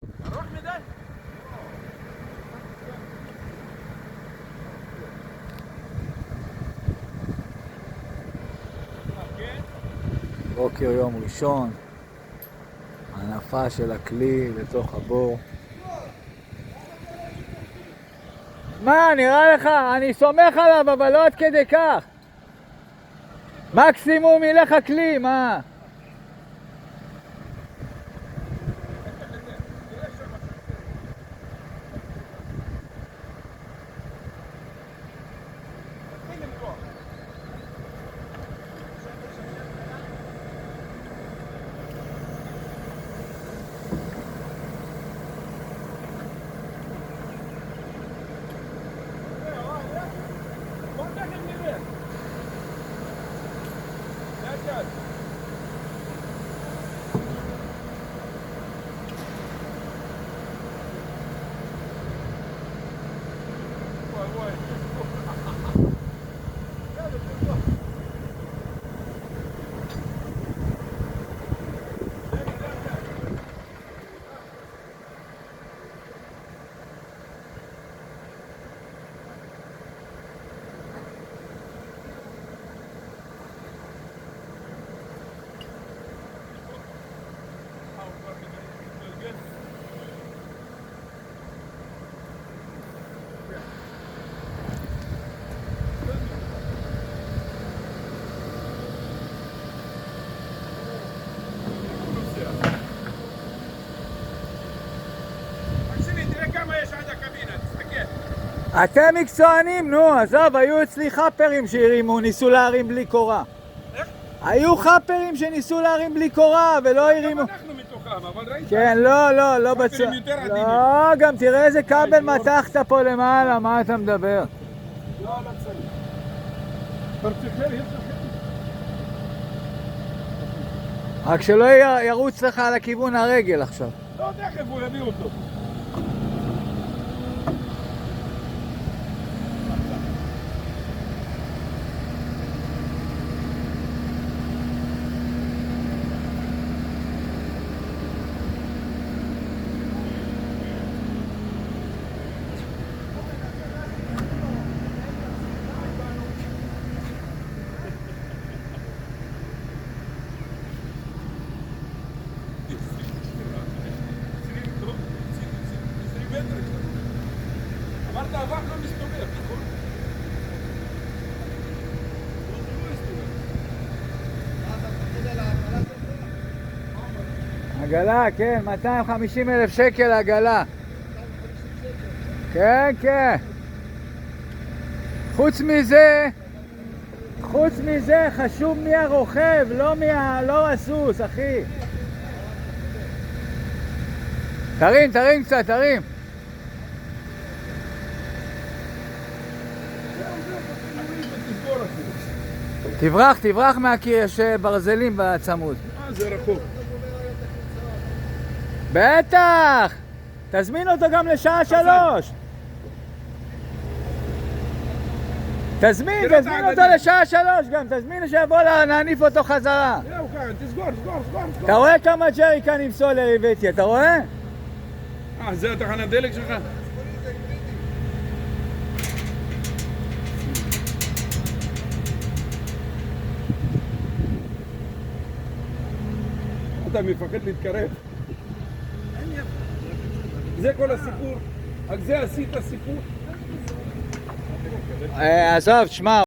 בוקר יום ראשון, הנפה של הכלי לתוך הבור. מה, נראה לך? אני סומך עליו, אבל לא עד כדי כך. מקסימום ילך הכלי, מה? אתם מקצוענים, נו, עזוב, היו אצלי חפרים שהרימו, ניסו להרים בלי קורה. איך? היו חפרים שניסו להרים בלי קורה ולא הרימו. גם אנחנו מתוכם, אבל ראית? כן, לא בצד. לא, גם תראה איזה כבל מתחת פה למעלה, מה אתה מדבר? לא צריך. רק שלא ירוץ לך על הכיוון הרגל עכשיו. לא יודע איך הוא יביא אותו. אמרת אבק לא מסתובב, נכון? עגלה, כן, 250,000 שקל עגלה. כן. חוץ מזה חשוב מי הרוכב, לא הסוס, אחי. תרים קצת, תרים. תברח מהקיר, יש ברזלים בצמוד. זה רחוק. בטח! תזמין אותו גם לשעה 3. תזמין אותו לשעה 3 גם, תזמין שיבוא להניף אותו חזרה. זהו כאן, תסגור. אתה רואה כמה ג'ריקנים סולר הבאתי, אתה רואה? זה התחנת דלק שלך? אתה מפחד להתקרב? זה כל הסיפור? על זה עשית סיפור? עזוב, תשמע.